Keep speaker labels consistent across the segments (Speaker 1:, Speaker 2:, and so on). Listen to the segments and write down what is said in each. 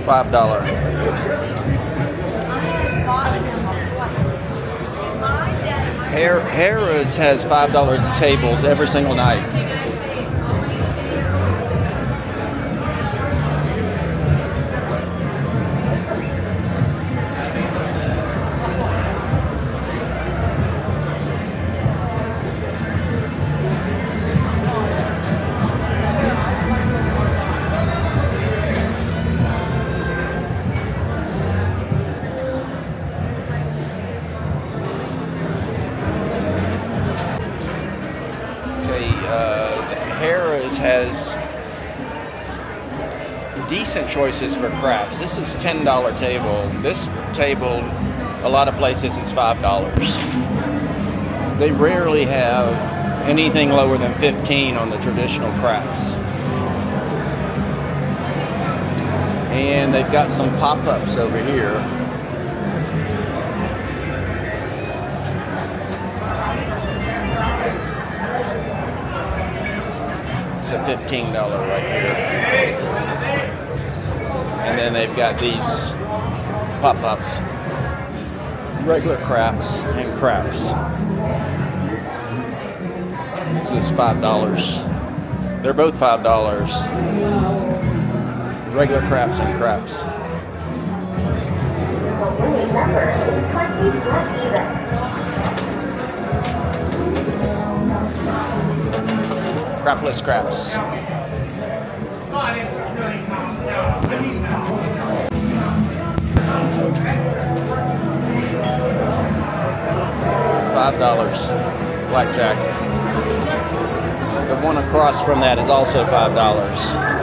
Speaker 1: $5. Harrah's has $5 tables every single night. Harrah's has decent choices for craps. This is $10 table. This table, a lot of places, is $5. They rarely have anything lower than 15 on the traditional craps. And they've got some pop-ups over here. It's a $15 right here. And then they've got these pop-ups. Regular craps and craps. This is $5. They're both $5. Regular craps and craps. Crapless craps. $5. Blackjack. The one across from that is also $5.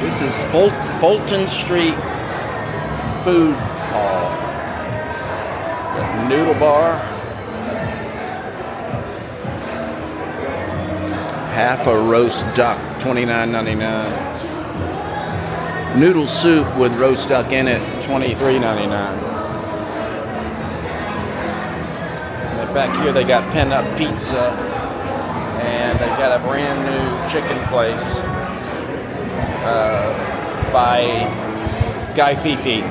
Speaker 1: This is Fulton Street Food Hall. The noodle bar. Half a roast duck, $29.99. Noodle soup with roast duck in it, $23.99. And back here they got Pin Up Pizza, and they've got a brand new chicken place by Guy Fifi.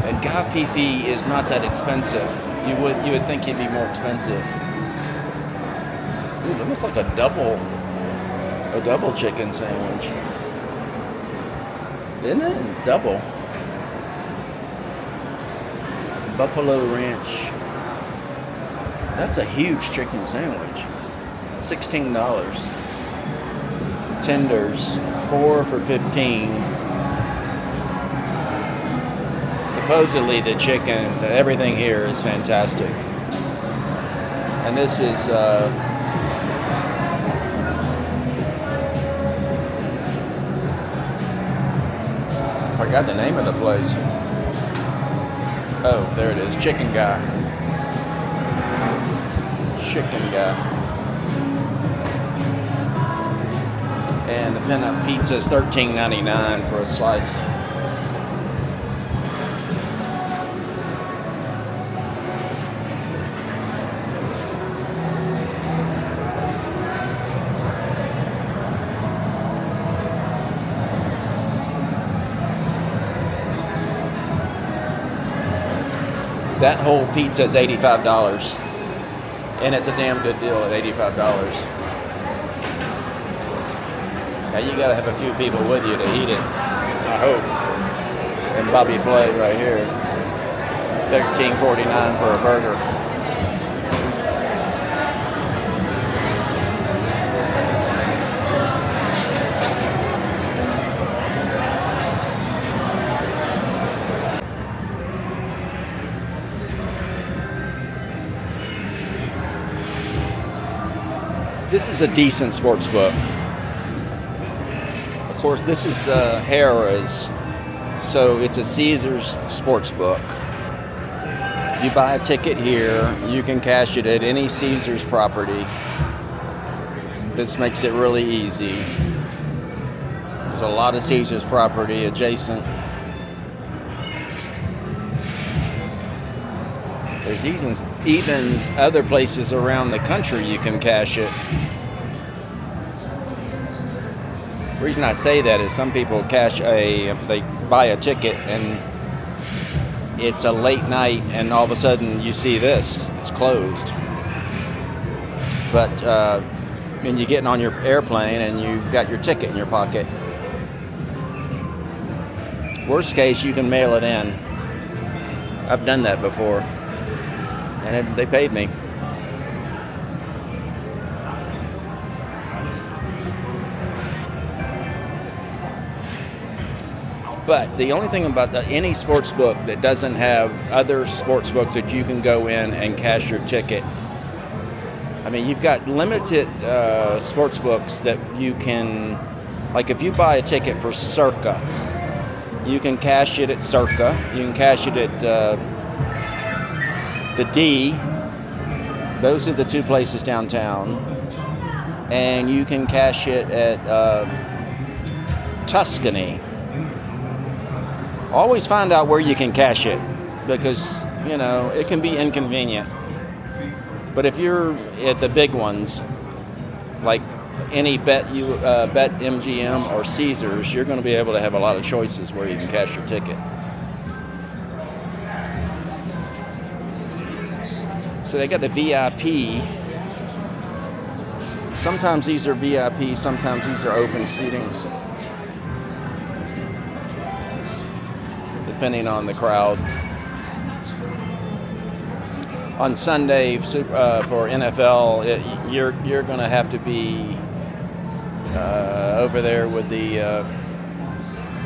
Speaker 1: And Guy Fifi is not that expensive. You would think he'd be more expensive. Ooh, it looks like a double chicken sandwich. Isn't it? Double. Buffalo Ranch. That's a huge chicken sandwich. $16. Tenders, 4 for $15. Supposedly the chicken, everything here is fantastic. And this is I forgot the name of the place. Oh, there it is, Chicken Guy. Chicken Guy. And the Pin Up Pizza is $13.99 for a slice. That whole pizza is $85, and it's a damn good deal at $85. Now you gotta have a few people with you to eat it, I hope. And Bobby Flay right here, $13.49 for a burger. This is a decent sports book. Of course, this is Harrah's, so it's a Caesars sports book. You buy a ticket here, you can cash it at any Caesars property. This makes it really easy. There's a lot of Caesars property adjacent. There's even other places around the country you can cash it. The reason I say that is some people they buy a ticket and it's a late night and all of a sudden you see this, it's closed. But when you're getting on your airplane and you've got your ticket in your pocket, worst case you can mail it in. I've done that before. And they paid me. But the only thing about any sports book that doesn't have other sports books that you can go in and cash your ticket. I mean, you've got limited sports books that you can, like if you buy a ticket for Circa, you can cash it at Circa. You can cash it at the D. Those are the two places downtown. And you can cash it at Tuscany. Always find out where you can cash it, because you know it can be inconvenient. But if you're at the big ones, like any BetMGM or Caesars, you're going to be able to have a lot of choices where you can cash your ticket. So they got the VIP. Sometimes these are VIP, sometimes these are open seating, depending on the crowd. On Sunday for NFL, you're going to have to be over there with the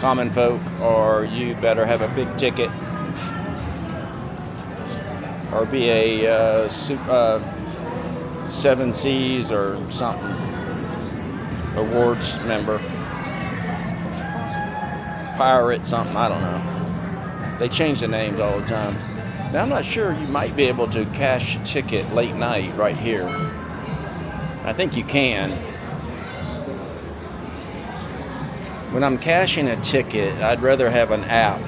Speaker 1: common folk, or you better have a big ticket or be a 7Cs or something, awards member, pirate something, I don't know. They change the names all the time. Now I'm not sure, you might be able to cash a ticket late night right here. I think you can. When I'm cashing a ticket, I'd rather have an app,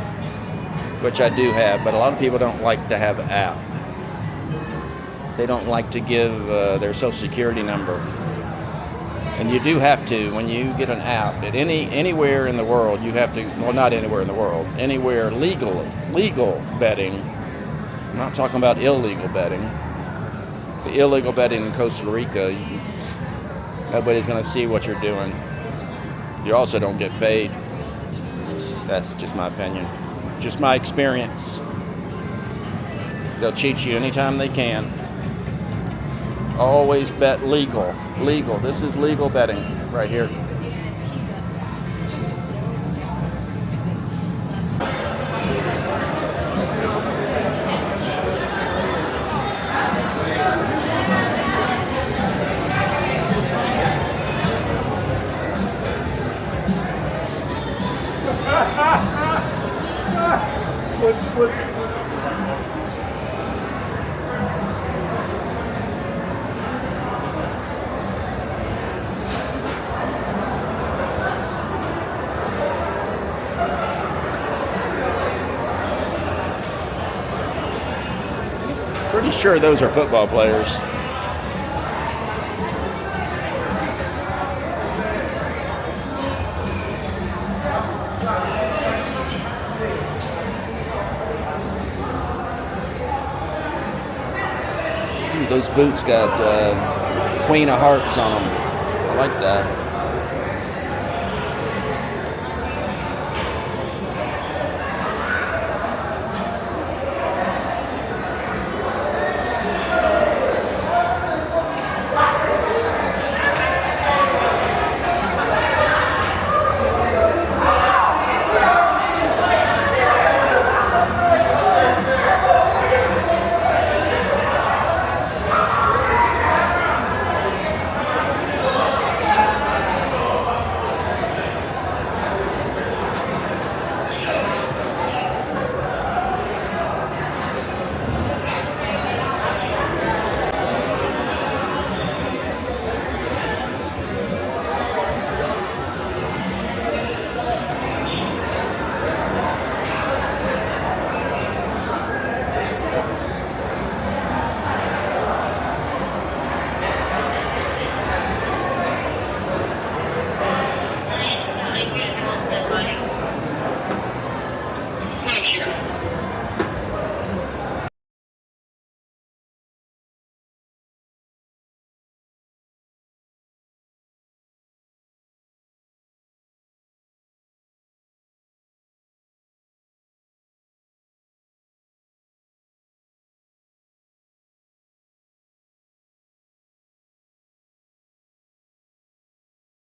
Speaker 1: which I do have, but a lot of people don't like to have an app. They don't like to give their social security number. And you do have to, when you get an app, at anywhere in the world, you have to, well, not anywhere in the world, anywhere legal betting. I'm not talking about illegal betting. The illegal betting in Costa Rica, nobody's going to see what you're doing. You also don't get paid. That's just my opinion. Just my experience. They'll cheat you anytime they can. Always bet legal. Legal. This is legal betting right here. Pretty sure those are football players. Those boots got Queen of Hearts on them. I like that.